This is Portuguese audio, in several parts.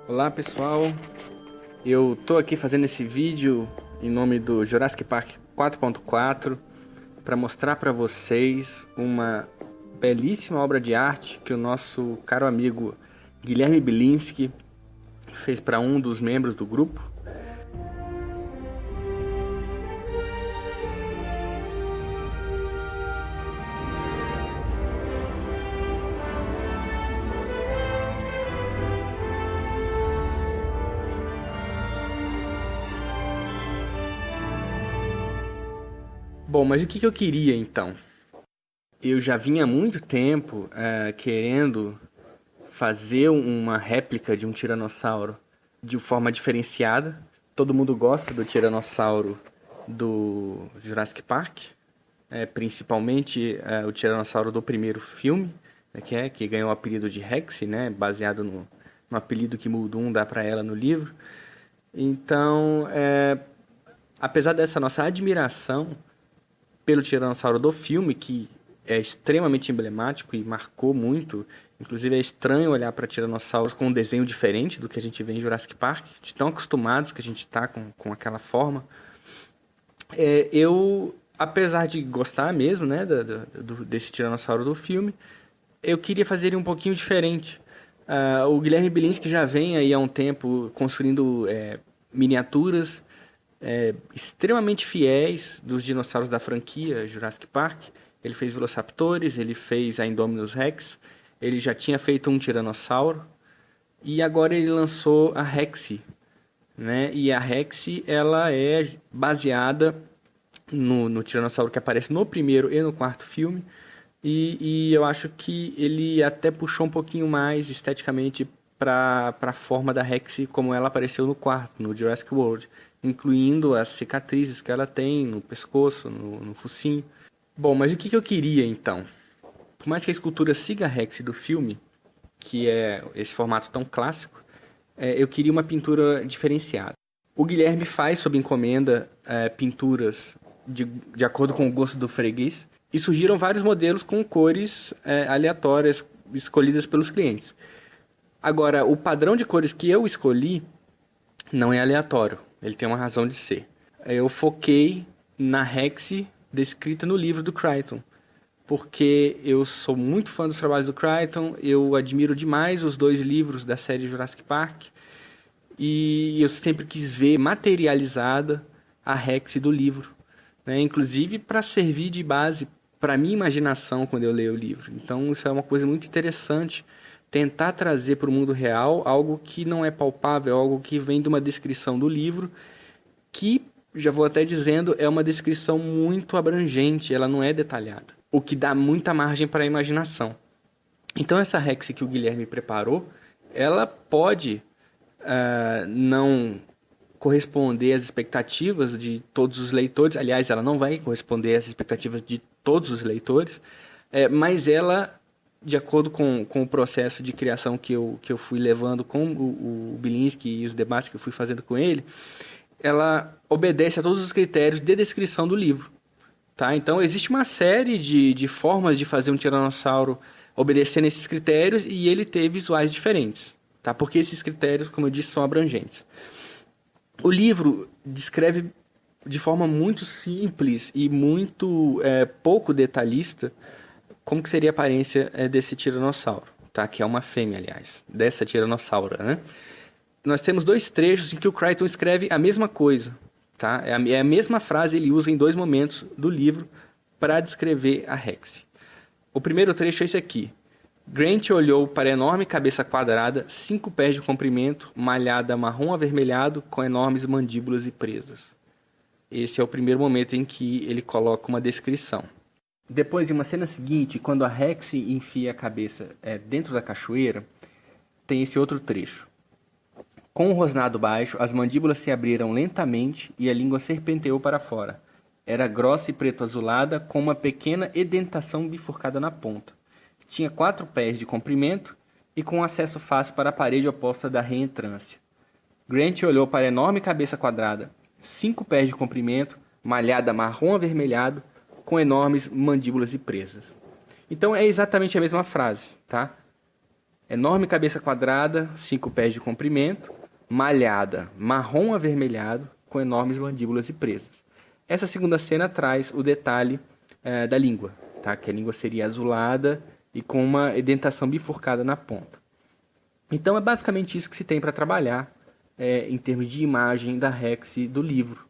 Olá pessoal, eu tô aqui fazendo esse vídeo em nome do Jurassic Park 4.4 para mostrar para vocês uma belíssima obra de arte que o nosso caro amigo Guilherme Bilinski fez para um dos membros do grupo. Bom, mas o que eu queria então? Eu já vinha há muito tempo querendo fazer uma réplica de um tiranossauro de forma diferenciada. Todo mundo gosta do tiranossauro do Jurassic Park, principalmente o tiranossauro do primeiro filme, né, que ganhou o apelido de Rex, né, baseado no apelido que Muldoon dá para ela no livro. Então, apesar dessa nossa admiração pelo tiranossauro do filme, que é extremamente emblemático e marcou muito. Inclusive é estranho olhar para tiranossauros com um desenho diferente do que a gente vê em Jurassic Park, de tão acostumados que a gente está com aquela forma. Eu, apesar de gostar mesmo, né, desse tiranossauro do filme, eu queria fazer ele um pouquinho diferente. O Guilherme Bilinski já vem aí há um tempo construindo miniaturas extremamente fiéis dos dinossauros da franquia Jurassic Park. Ele fez Velociraptores, ele fez a Indominus Rex, ele já tinha feito um tiranossauro e agora ele lançou a Rex, né? E a Rex ela é baseada no tiranossauro que aparece no primeiro e no quarto filme e eu acho que ele até puxou um pouquinho mais esteticamente para a forma da Rex como ela apareceu no quarto, no Jurassic World, incluindo as cicatrizes que ela tem no pescoço, no focinho. Bom, mas o que eu queria então? Por mais que a escultura siga a Rex do filme, que é esse formato tão clássico, eu queria uma pintura diferenciada. O Guilherme faz sob encomenda pinturas de acordo com o gosto do freguês, e surgiram vários modelos com cores aleatórias escolhidas pelos clientes. Agora, o padrão de cores que eu escolhi não é aleatório, ele tem uma razão de ser. Eu foquei na Rex descrita no livro do Crichton, porque eu sou muito fã dos trabalhos do Crichton, eu admiro demais os dois livros da série Jurassic Park, e eu sempre quis ver materializada a Rex do livro, né? Inclusive para servir de base para a minha imaginação quando eu leio o livro. Então isso é uma coisa muito interessante, tentar trazer para o mundo real algo que não é palpável, algo que vem de uma descrição do livro, que, já vou até dizendo, é uma descrição muito abrangente, ela não é detalhada, o que dá muita margem para a imaginação. Então essa Rex que o Guilherme preparou, ela pode não corresponder às expectativas de todos os leitores, aliás, ela não vai corresponder às expectativas de todos os leitores, mas ela, de acordo com o processo de criação que eu fui levando com o Bilinski e os debates que eu fui fazendo com ele, ela obedece a todos os critérios de descrição do livro. Tá? Então, existe uma série de formas de fazer um tiranossauro obedecendo esses critérios e ele ter visuais diferentes. Tá? Porque esses critérios, como eu disse, são abrangentes. O livro descreve de forma muito simples e muito pouco detalhista como que seria a aparência desse tiranossauro, tá? Que é uma fêmea, aliás, dessa tiranossaura, né? Nós temos dois trechos em que o Crichton escreve a mesma coisa, tá? É a mesma frase, ele usa em dois momentos do livro para descrever a Rex. O primeiro trecho é esse aqui. Grant olhou para a enorme cabeça quadrada, 5 pés de comprimento, malhada marrom avermelhado, com enormes mandíbulas e presas. Esse é o primeiro momento em que ele coloca uma descrição. Depois, em uma cena seguinte, quando a Rex enfia a cabeça dentro da cachoeira, tem esse outro trecho. Com o rosnado baixo, as mandíbulas se abriram lentamente e a língua serpenteou para fora. Era grossa e preto-azulada, com uma pequena edentação bifurcada na ponta. Tinha 4 pés de comprimento e com acesso fácil para a parede oposta da reentrância. Grant olhou para a enorme cabeça quadrada, 5 pés de comprimento, malhada marrom avermelhado, com enormes mandíbulas e presas. Então é exatamente a mesma frase, tá? Enorme cabeça quadrada, 5 pés de comprimento, malhada, marrom avermelhado, com enormes mandíbulas e presas. Essa segunda cena traz o detalhe da língua, tá? Que a língua seria azulada e com uma edentação bifurcada na ponta. Então é basicamente isso que se tem para trabalhar em termos de imagem da Rex do livro.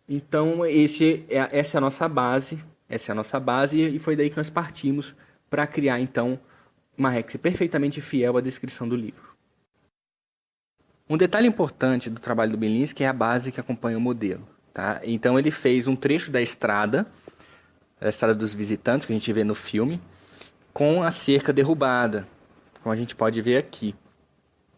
Então essa é a nossa base, e foi daí que nós partimos para criar então uma Rex perfeitamente fiel à descrição do livro. Um detalhe importante do trabalho do Belinsky é a base que acompanha o modelo. Tá? Então ele fez um trecho da estrada dos visitantes, que a gente vê no filme, com a cerca derrubada, como a gente pode ver aqui.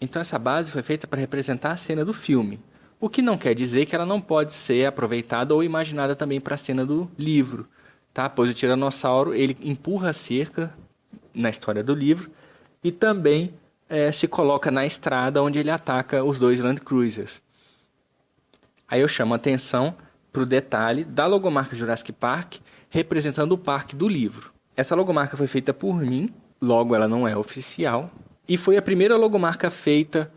Então essa base foi feita para representar a cena do filme, o que não quer dizer que ela não pode ser aproveitada ou imaginada também para a cena do livro, tá? Pois o tiranossauro ele empurra a cerca na história do livro e também se coloca na estrada onde ele ataca os 2 Land Cruisers. Aí eu chamo a atenção para o detalhe da logomarca Jurassic Park representando o parque do livro. Essa logomarca foi feita por mim, logo ela não é oficial, e foi a primeira logomarca feita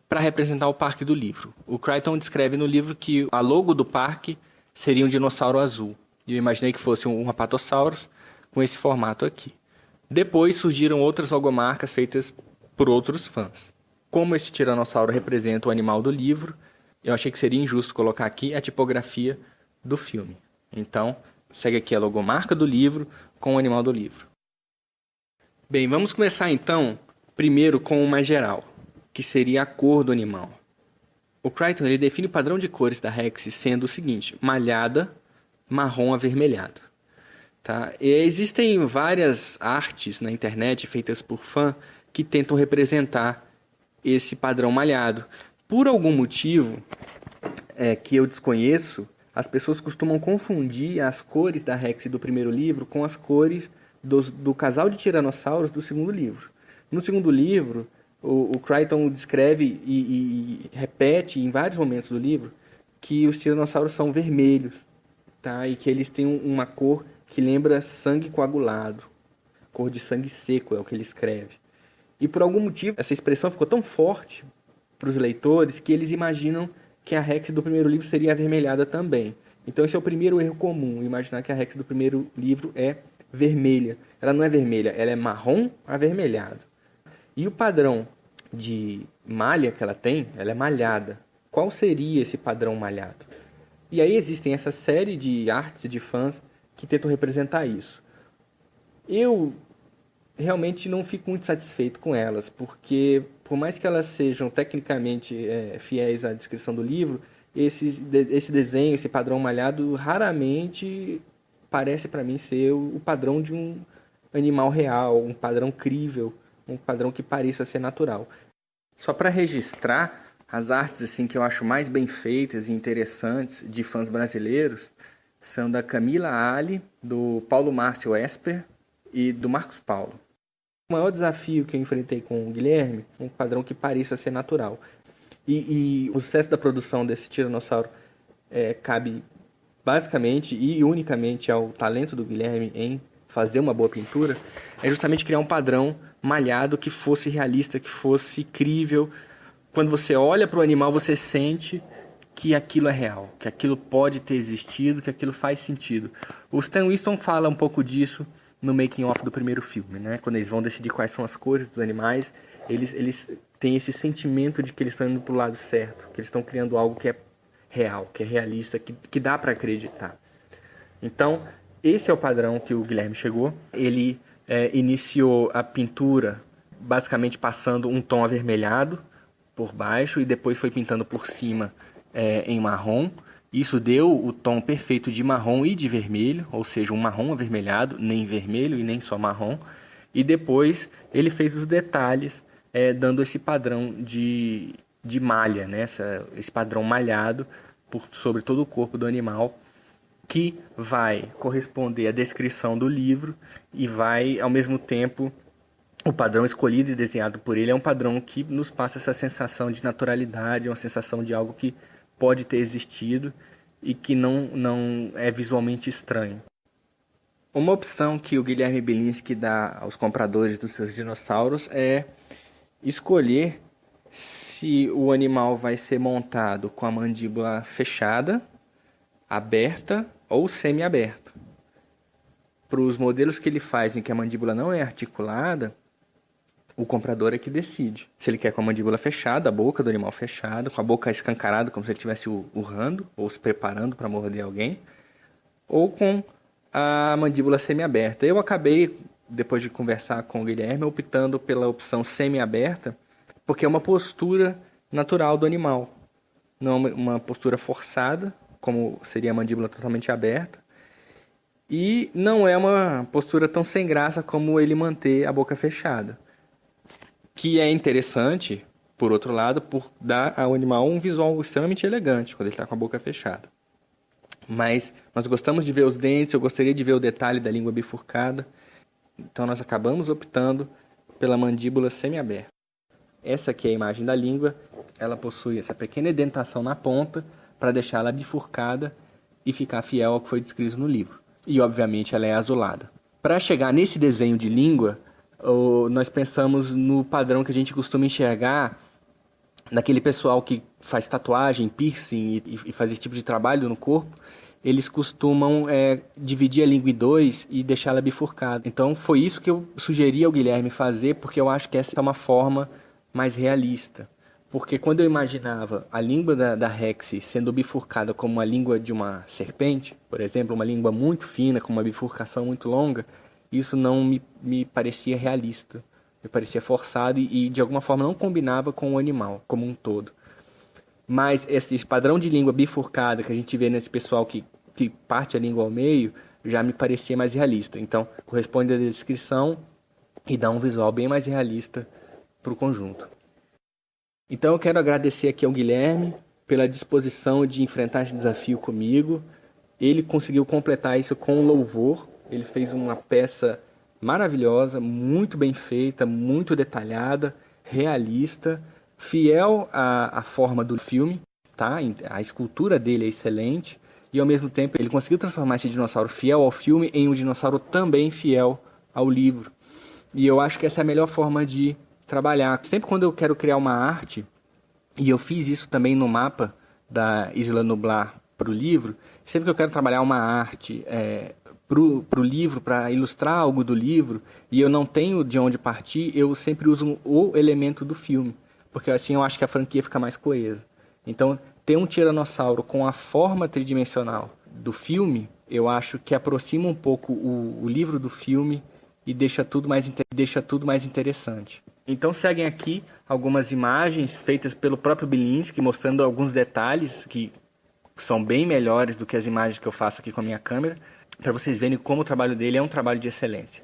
para representar o parque do livro. O Crichton descreve no livro que a logo do parque seria um dinossauro azul. E eu imaginei que fosse um Apatosaurus com esse formato aqui. Depois surgiram outras logomarcas feitas por outros fãs. Como esse tiranossauro representa o animal do livro, eu achei que seria injusto colocar aqui a tipografia do filme. Então, segue aqui a logomarca do livro com o animal do livro. Bem, vamos começar então, primeiro com o mais geral, que seria a cor do animal. O Crichton ele define o padrão de cores da Rex sendo o seguinte: malhada, marrom avermelhado. Tá? E existem várias artes na internet feitas por fã que tentam representar esse padrão malhado. Por algum motivo que eu desconheço, as pessoas costumam confundir as cores da Rex do primeiro livro com as cores do casal de tiranossauros do segundo livro. No segundo livro, o Crichton descreve e repete em vários momentos do livro que os tiranossauros são vermelhos, tá? E que eles têm uma cor que lembra sangue coagulado, cor de sangue seco, é o que ele escreve. E por algum motivo, essa expressão ficou tão forte para os leitores que eles imaginam que a Rex do primeiro livro seria avermelhada também. Então esse é o primeiro erro comum, imaginar que a Rex do primeiro livro é vermelha. Ela não é vermelha, ela é marrom avermelhado. E o padrão de malha que ela tem, ela é malhada. Qual seria esse padrão malhado? E aí existem essa série de artes de fãs que tentam representar isso. Eu realmente não fico muito satisfeito com elas, porque por mais que elas sejam tecnicamente fiéis à descrição do livro, esse desenho, esse padrão malhado, raramente parece para mim ser o padrão de um animal real, um padrão crível, um padrão que pareça ser natural. Só para registrar, as artes assim que eu acho mais bem feitas e interessantes de fãs brasileiros são da Camila Ali, do Paulo Márcio Esper e do Marcos Paulo. O maior desafio que eu enfrentei com o Guilherme é um padrão que pareça ser natural. E o sucesso da produção desse tiranossauro cabe basicamente e unicamente ao talento do Guilherme em fazer uma boa pintura, é justamente criar um padrão malhado que fosse realista, que fosse crível. Quando você olha para o animal, você sente que aquilo é real, que aquilo pode ter existido, que aquilo faz sentido. O Stan Winston fala um pouco disso no making of do primeiro filme, né? Quando eles vão decidir quais são as cores dos animais, eles têm esse sentimento de que eles estão indo para o lado certo, que eles estão criando algo que é real, que é realista, que dá para acreditar. Então, esse é o padrão que o Guilherme chegou. Ele iniciou a pintura basicamente passando um tom avermelhado por baixo e depois foi pintando por cima em marrom. Isso deu o tom perfeito de marrom e de vermelho, ou seja, um marrom avermelhado, nem vermelho e nem só marrom. E depois ele fez os detalhes, dando esse padrão de malha, né? Esse padrão malhado sobre todo o corpo do animal, que vai corresponder à descrição do livro e vai, ao mesmo tempo, o padrão escolhido e desenhado por ele é um padrão que nos passa essa sensação de naturalidade, uma sensação de algo que pode ter existido e que não é visualmente estranho. Uma opção que o Guilherme Belinsky dá aos compradores dos seus dinossauros é escolher se o animal vai ser montado com a mandíbula fechada, aberta ou semi-aberta. Para os modelos que ele faz em que a mandíbula não é articulada, o comprador é que decide. Se ele quer com a mandíbula fechada, a boca do animal fechada, com a boca escancarada, como se ele estivesse urrando ou se preparando para morder alguém, ou com a mandíbula semi-aberta. Eu acabei, depois de conversar com o Guilherme, optando pela opção semi-aberta, porque é uma postura natural do animal. Não é uma postura forçada, como seria a mandíbula totalmente aberta, e não é uma postura tão sem graça como ele manter a boca fechada. Que é interessante, por outro lado, por dar ao animal um visual extremamente elegante quando ele está com a boca fechada. Mas nós gostamos de ver os dentes, eu gostaria de ver o detalhe da língua bifurcada, então nós acabamos optando pela mandíbula semi-aberta. Essa aqui é a imagem da língua, ela possui essa pequena indentação na ponta para deixá-la bifurcada e ficar fiel ao que foi descrito no livro. E obviamente ela é azulada. Para chegar nesse desenho de língua, nós pensamos no padrão que a gente costuma enxergar naquele pessoal que faz tatuagem, piercing e faz esse tipo de trabalho no corpo. Eles costumam dividir a língua em dois e deixá-la bifurcada. Então foi isso que eu sugeri ao Guilherme fazer, porque eu acho que essa é uma forma mais realista. Porque quando eu imaginava a língua da Rexy sendo bifurcada como a língua de uma serpente, por exemplo, uma língua muito fina, com uma bifurcação muito longa, isso não me parecia realista. Me parecia forçado e de alguma forma não combinava com o animal como um todo. Mas esse padrão de língua bifurcada que a gente vê nesse pessoal que parte a língua ao meio, já me parecia mais realista. Então, corresponde à descrição e dá um visual bem mais realista para o conjunto. Então, eu quero agradecer aqui ao Guilherme pela disposição de enfrentar esse desafio comigo. Ele conseguiu completar isso com louvor. Ele fez uma peça maravilhosa, muito bem feita, muito detalhada, realista, fiel à forma do filme, tá? A escultura dele é excelente e ao mesmo tempo ele conseguiu transformar esse dinossauro fiel ao filme em um dinossauro também fiel ao livro. E eu acho que essa é a melhor forma de trabalhar. Sempre quando eu quero criar uma arte, e eu fiz isso também no mapa da Isla Nublar para o livro, sempre que eu quero trabalhar uma arte para o livro, para ilustrar algo do livro, e eu não tenho de onde partir, eu sempre uso o elemento do filme, porque assim eu acho que a franquia fica mais coesa. Então, ter um tiranossauro com a forma tridimensional do filme, eu acho que aproxima um pouco o livro do filme e deixa tudo mais interessante. Então seguem aqui algumas imagens feitas pelo próprio Bilinski, mostrando alguns detalhes que são bem melhores do que as imagens que eu faço aqui com a minha câmera, para vocês verem como o trabalho dele é um trabalho de excelência.